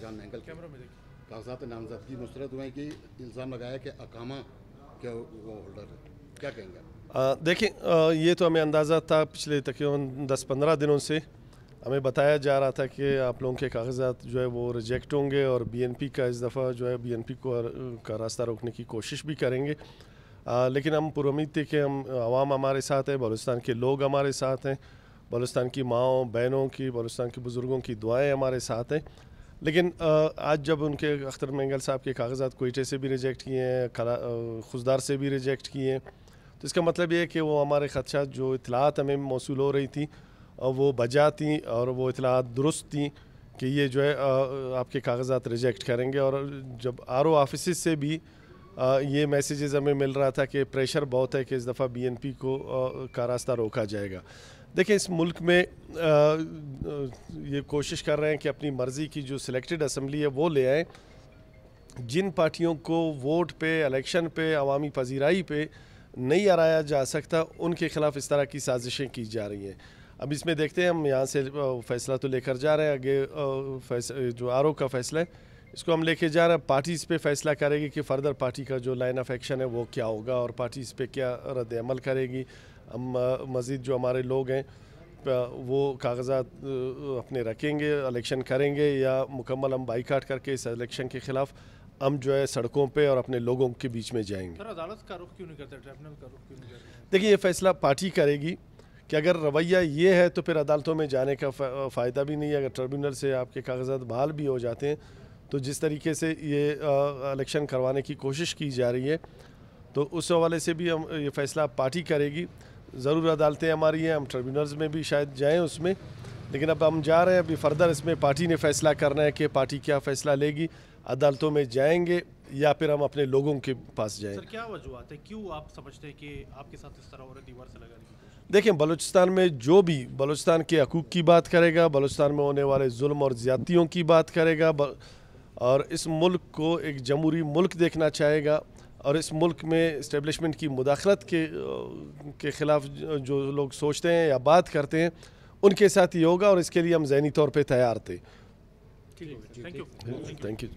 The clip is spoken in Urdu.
جان اینگل کاغذات نامزدگی مسترد ہوئے کہ الزام لگایا کہ اقامہ کے وہ ہولڈر ہے، کیا کہیں گے؟ دیکھیں یہ تو ہمیں اندازہ تھا پچھلے تقریباً 10-15 دنوں سے ہمیں بتایا جا رہا تھا کہ آپ لوگوں کے کاغذات جو ہے وہ ریجیکٹ ہوں گے اور بی این پی کا اس دفعہ جو ہے بی این پی کو کا راستہ روکنے کی کوشش بھی کریں گے، لیکن ہم پر امید تھے کہ ہم عوام ہمارے ساتھ ہے، بلوچستان کے لوگ ہمارے ساتھ ہیں، بلوچستان کی ماؤں بہنوں کی، بلوچستان کے بزرگوں کی دعائیں ہمارے ساتھ ہیں، لیکن آج جب ان کے اختر مینگل صاحب کے کاغذات کوئٹے سے بھی ریجیکٹ کیے ہیں، خزدار سے بھی ریجیکٹ کیے ہیں، تو اس کا مطلب یہ ہے کہ وہ ہمارے خدشات جو اطلاعات ہمیں موصول ہو رہی تھیں وہ بجا تھیں اور وہ اطلاعات درست تھیں کہ یہ جو ہے آپ کے کاغذات ریجیکٹ کریں گے، اور جب آر او آفیسز سے بھی یہ میسیجز ہمیں مل رہا تھا کہ پریشر بہت ہے کہ اس دفعہ بی این پی کو کا راستہ روکا جائے گا۔ دیکھیں اس ملک میں یہ کوشش کر رہے ہیں کہ اپنی مرضی کی جو سلیکٹڈ اسمبلی ہے وہ لے آئیں، جن پارٹیوں کو ووٹ پہ، الیکشن پہ، عوامی پذیرائی پہ نہیں آرایا جا سکتا ان کے خلاف اس طرح کی سازشیں کی جا رہی ہیں۔ اب اس میں دیکھتے ہیں، ہم یہاں سے فیصلہ تو لے کر جا رہے ہیں، آگے جو آر او کا فیصلہ ہے اس کو ہم لے کے جا رہے ہیں، پارٹی اس پہ فیصلہ کرے گی کہ فردر پارٹی کا جو لائن آف ایکشن ہے وہ کیا ہوگا اور پارٹی اس پہ کیا رد عمل کرے گی۔ ہم مزید جو ہمارے لوگ ہیں وہ کاغذات اپنے رکھیں گے، الیکشن کریں گے، یا مکمل ہم بائیکاٹ کر کے اس الیکشن کے خلاف ہم جو ہے سڑکوں پہ اور اپنے لوگوں کے بیچ میں جائیں گے۔ عدالت کا رخ کیوں نہیں کرتے، ٹریبونل کا رخ کیوں نہیں کرتے؟ دیکھیں یہ فیصلہ پارٹی کرے گی کہ اگر رویہ یہ ہے تو پھر عدالتوں میں جانے کا فائدہ بھی نہیں ہے۔ اگر ٹریبونل سے آپ کے کاغذات بحال بھی ہو جاتے ہیں تو جس طریقے سے یہ الیکشن کروانے کی کوشش کی جا رہی ہے تو اس حوالے سے بھی ہم یہ فیصلہ پارٹی کرے گی۔ ضرور عدالتیں ہماری ہیں، ہم ٹریبونلز میں بھی شاید جائیں اس میں، لیکن اب ہم جا رہے ہیں، ابھی فردر اس میں پارٹی نے فیصلہ کرنا ہے کہ پارٹی کیا فیصلہ لے گی، عدالتوں میں جائیں گے یا پھر ہم اپنے لوگوں کے پاس جائیں۔ سر کیا وجوہات ہے، کیوں آپ سمجھتے ہیں کہ آپ کے ساتھ اس طرح ہو رہا ہے، دیوار سے لگانے کی کوشش؟ دیکھیں بلوچستان میں جو بھی بلوچستان کے حقوق کی بات کرے گا، بلوچستان میں ہونے والے ظلم اور زیادتیوں کی بات کرے گا اور اس ملک کو ایک جمہوری ملک دیکھنا چاہے گا، اور اس ملک میں اسٹیبلشمنٹ کی مداخلت کے خلاف جو لوگ سوچتے ہیں یا بات کرتے ہیں ان کے ساتھ ہی ہوگا، اور اس کے لیے ہم ذہنی طور پہ تیار تھے۔ Thank you.